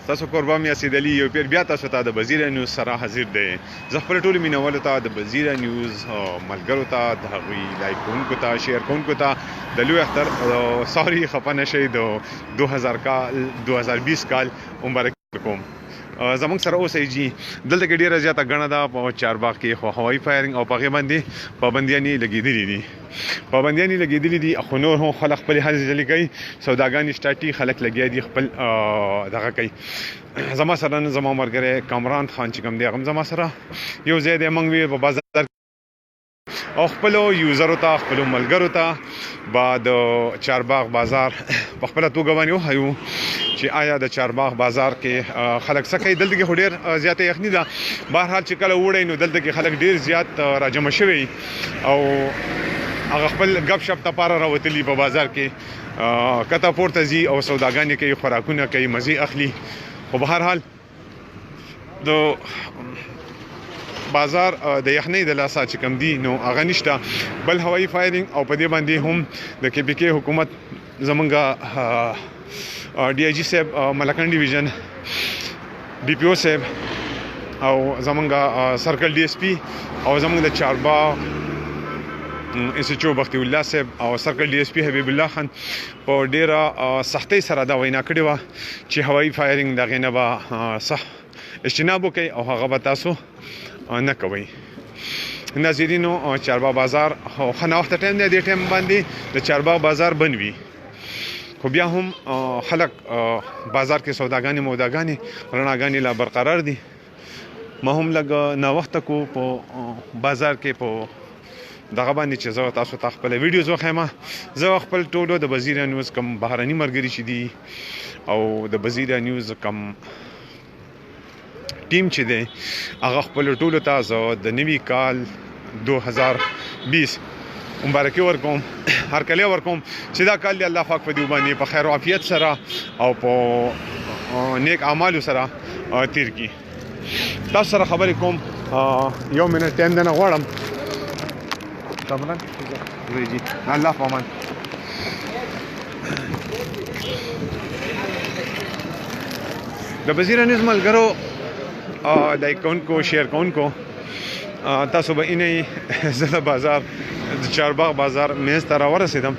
تاسو قربان یاسید علي یو پیر بیا تاسو ته د بزیره نیوز سره حاضر دی. زه خپل ټول مینوالو ته د بزیره نیوز ملګرو ته د هغوی لایک کوونکو ته شیر کوونکو ته د لوی اختر سوري خفه نشئ د 2020 کال مبارک کوم. زمونږ سره اوسئ جی. دلته کې ډیره زیاته ګڼه ده په چارباغ کې، خو هوایي فایرنګ او په هغې باندې پابندیانې لګېدلي دي خو نور هم خلک خپلې هڅې جلې کوي، سوداګانې سټاټي خلک لګیا دي خپل دغه کوي. زما سره نن زما ملګری کامران خان چې کوم دی هغه هم زما سره یو ځای دی. موږ وی په بازار او خپلو یوزرو ته خپلو ملګرو ته به د چارباغ بازار په خپله توګه باندې وښیو چې آیا د چارباغ بازار کې خلک څه کوي. دلته کې خو ډېر زیاته یخني ده، بهرحال چې کله وړی نو دلته کې خلک ډېر زیات راجمع شوي او هغه خپل ګپ شپ دپاره راوتلي په بازار کې کته پورته ځي او سوداګانې کوي، خوراکونه کوي، مزې اخلي. خو بهرحال د بازار د یخنۍ د لاسه چې کم دي نو هغه نشته، بل هوایي فایرنګ او په دې باندې هم د KPK حکومت زمونږ DIG صاحب ملکن ډیویژن DPO صاحب او زمونږ سرکل DSP او زمونږ د چارباغ SHO بختي الله صاحب او سرکل DSP حبیب الله خان په ډیره سختۍ سره دا وینا کړې وه چې هوایي فایرنګ د هغې نه به صح اجتناب وکړئ او هغه به تاسو نه کوئ. ناظرینو چارباغ بازار ښه ناوخته ټایم دی، دې ټایم باندې د چارباغ بازار بند وي، خو بیا هم خلک بازار کې سوداګانې موداګانې رڼاګانې لا برقرار دي. ما هم لږ ناوخته کو په بازار کې په دغه باندې چې زه تاسو ته خپل ویډیوز وښیم. زه خپل ټولو د بزیره نیوز کم بهرني ملګري چې دي او د بزیره نیوز کم ټیم چې دی هغه خپل ټولو ته زه د نوي کال 2020 مبارکي ورکوم، هرکلی ورکوم چې دا کال دی الله پاک په دې باندې په خیر او عافیت سره او په نیک اعمالو سره تیر کړي. تاسو سره خبرې کوم، یو منټ ټایم درنه غواړم. کامران جی الله په امان. د بزیره نیوز ملګرو لایک کوونکو شیر کوونکو تاسو به اینې زه د بازار د چارباغ بازار منځ ته راورسېدم.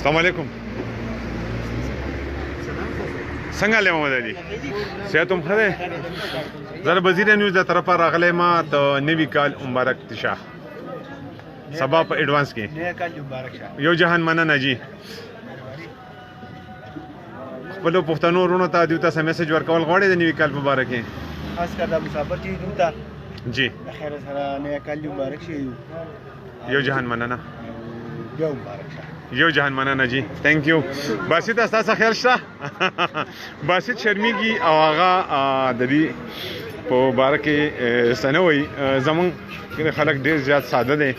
السلام علیکم. څنګه لی محمد علي؟ صحت هم ښه دی؟ زه د بزیره نیوز د طرفه راغلی ما د نوي کال مبارک شه سبا په ایډوانس کې یو جهان مننه جی. خپلو پښتنو وروڼو ته دوی ته څه میسج ورکول غواړئ د نوي کال په باره کې؟ خاص کر د مسافر چې دوی ته جی د خیر سره نوی کال مبارک شي. یو جهان مننه. یو مبارک شه. یو جهان مننه جی. تhank you. باسط تاسو خیال شته؟ باسط شرمیږي او هغه د دې په باره کې څه نه وایي. زمونږ خلک ډېر زیات ساده دی.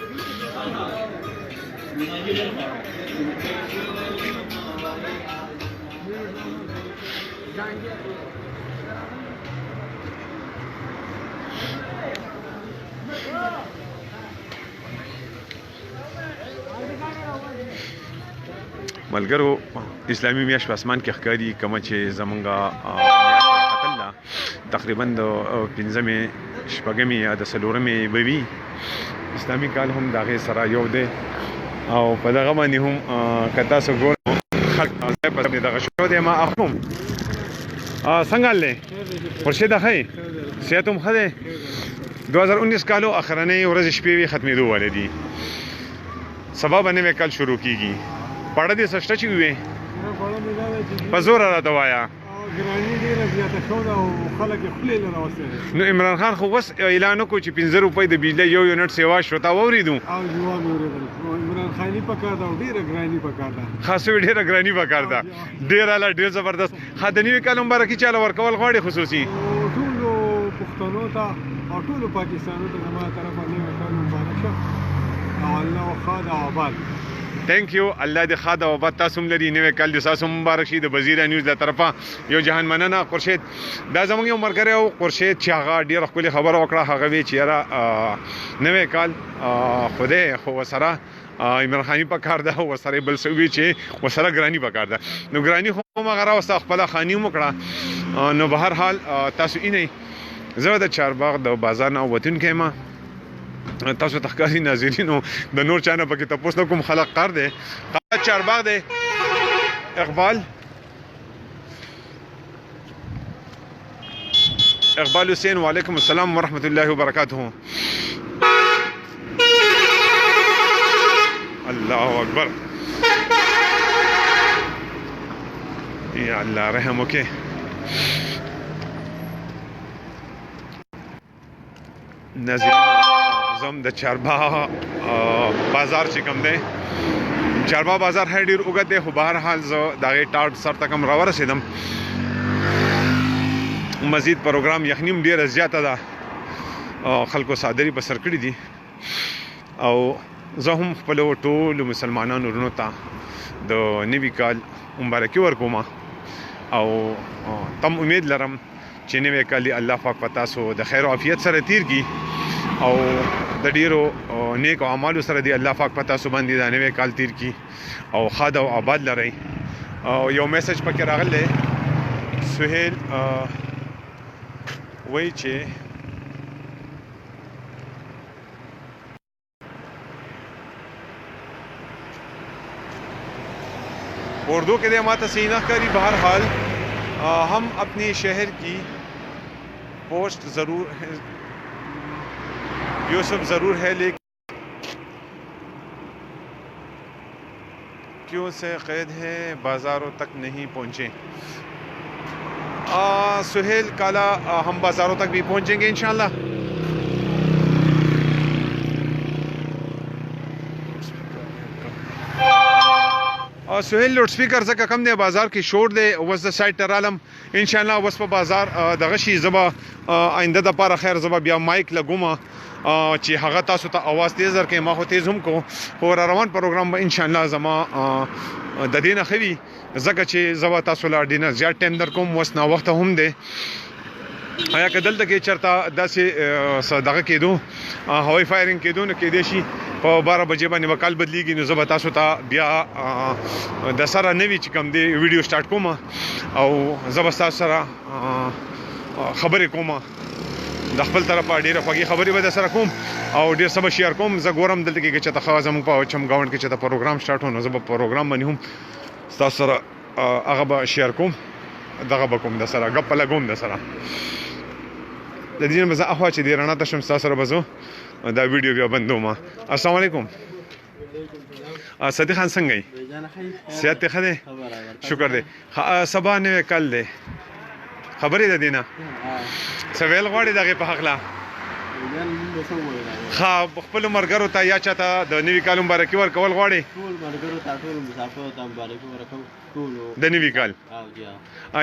ملګرو اسلامي میاشت په اسمان کې ښکاري، کومه چې زمونږ میاشت ختله تقریبا د 5مې 6مې یا د 4مې به وي. اسلامي کال هم د هغې سره یو دی او په دغه باندې هم که تاسو ګورئ خلک په دغه شو دی. ما اخلم څنګه حال دی؟ خورشید ښه یې؟ صحت هم ښه دی؟ 2019 کالو اخرنۍ ورځې شپې وي ختمېدو والی دي. سبا به نوی کال شروع کېږي. پاړه دې سشته چې وې په زوره راته وایه. ګراني ډېره زیاته شوه او خلک یې خولې له راوستې دي. نو عمران خان خو بس اعلان وکړو چې 15 روپۍ د بجلی یو یونټ سیوا شو تا واورېدو او جواب یې اورېدل. عمران خاني پکار ده او ډېره ګراني پکار ده. خاصه ډېره ګراني پکار ده. ډېر اعلی ډېر زبردست. ښه د نوي کال مبارکي چاله ورکول غواړي خصوصي او ټولو پښتنو ته او ټولو پاکستانو ته زما طرفه نوی کال مبارک شه او الله ښاد او آباد. Thank you الله دې خاطر او بد تاسو لري نوې کال دې تاسو مبارک شي د وزیر نیوز له طرفه یو جهان مننه قرشید دا زموږ یو مرګره او قرشید چې هغه ډیر خپل خبره وکړه هغه وی چې را نوې کال خوده خو سره عمران خانی په کار ده او سره بل سوي چې وسره ګرانی په کار ده نو ګرانی خو مغه را وسه خپل خاني وکړه نو به هر حال تاسو یې نه زه د چارباغ د بازار نه وتون کېما تاسو تخکاری ناظرینو د نور چانه پکې تاسو نه کوم خلق کار دی چارباغ دی اقبال حسین وعلیکم السلام ورحمۃ اللہ وبرکاتہ اللہ اکبر یا اللہ رحم وکي ناظرین زم د چارباغ بازار چې کوم دی چارباغ بازار هډ ډیر وګت دی خو بهر حال زه دغه ټاټ سر تکم را ورسېدم مزید پروګرام یخنیم ډیر زیاته ده خلکو صادری بسر کړی دي او زه هم خپل ټول مسلمانانو ورونو ته د نوي کال مبارکي ورکوم او تم امید لرم چې نوې کال الله پاک پتا سو د خیر او عافیت سره تیر کی او د ډیرو نیک اعمالو سره دی الله پاک پتا سو باندې د نوې کال تیر کی او خاد او آباد لري او یو میسج پکې راغلی سہیل وای چې اردو کے دے ماتا سینہ کری بہر حال ہم اپنے شہر کی پوسٹ ضرور یوسف ضرور ہے لیکن کیوں سے قید ہے بازاروں تک نہیں پہنچے سہیل کالا ہم بازاروں تک بھی پہنچیں گے انشاءاللہ سہیل لوډ سپیکر ځکه کم دی بازار کې شور دی وس د سایت ترالم ان شاء الله وس په بازار دغه شي زبا آینده د پاره خیر زبا بیا مایک لګوم چې هغه تاسو ته आवाज تیز ورکې ما خو تیز هم کو خو روان پروګرام به ان شاء الله زما د دینه خوي ځکه چې زبا تاسو لا ډینر زیات ټایم در کوم وس نا وخت هم دی آیا کدل ته کې چرته داسې صدقه کېدو هوای فایرینګ کېدو نه کې دی شي په 12 بجې باندې وکال بدلیږي نو زه تاسو ته بیا د سره نوی چې کوم دی ویډیو سٹارټ کوم او زه تاسو سره خبرې کوم د خپل طرفه ډیره خوږی خبرې به سره کوم او ډیر سم شیر کوم زه ګورم دلته کې چې تاسو زموږ په چم گاوند کې چې پروګرام سٹارټ ونه زه په پروګرام باندې هم تاسو سره هغه به شیر کوم دغه به کوم د سره غپ لګوم د سره د دې مزه اخوا چې دی رڼا ته شم تاسو سره بزو دا ویډیو بیا بندوم السلام علیکم صدیق خان څنګه یې صحت ښه دی شکر دی سبا نوې کال دی خبرې ده دینه سویل غواړي دغه په حق لا خپل مرګرو ته یا چاته د نوي کال مبارکي ورکول غواړي ټول مرګرو ته ټول مسافرو ته مبارکي ورکوم ټول د نوي کال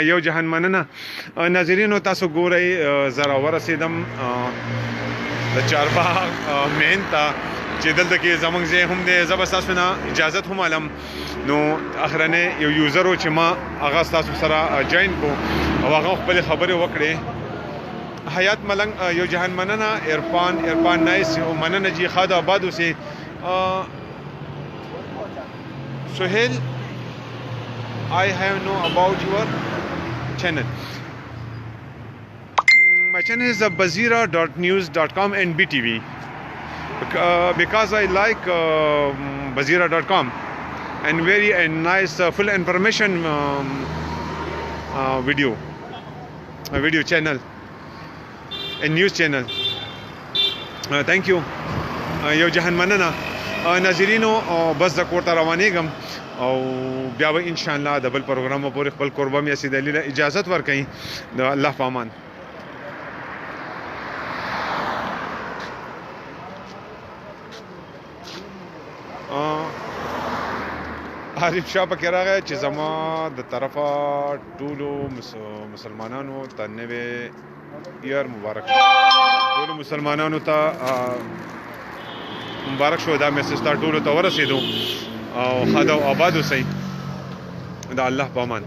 یو جهان مننه ناظرینو تاسو ګورئ زرا ورسېدم د چارباغ مین ته چې دلته کې زمونږ ځای هم دی زه به ستاسو نه اجازت هم علم نو اخرنه یو یوزر چې ما هغه ستاسو سره جوین کو او هغه خپل خبرې وکړې حیات ملنګ یو جهان مننه عرفان نایس مننه جی خاد آباد سے سہیل I have know about your channel. My channel is bazira.news.com and BTV because I like bazira.com and very nice full information video channel and news channel. Thank you. Yo jahan manana ناظرینو بس د کور ته روانېږم او بیا به ان شاء الله د بل پروګرام پورې خپل قربه مې سید علي له اجازت ورکړئ د الله په امان. عارف شاه پکې راغی چې زما د طرفه ټولو مسلمانانو ته نوې یار مبارک ټولو مسلمانانو ته مبارک شو. دا میسج تا ټولو ته ورسېدو او ښاد او آباد اوسئ. د الله په امان.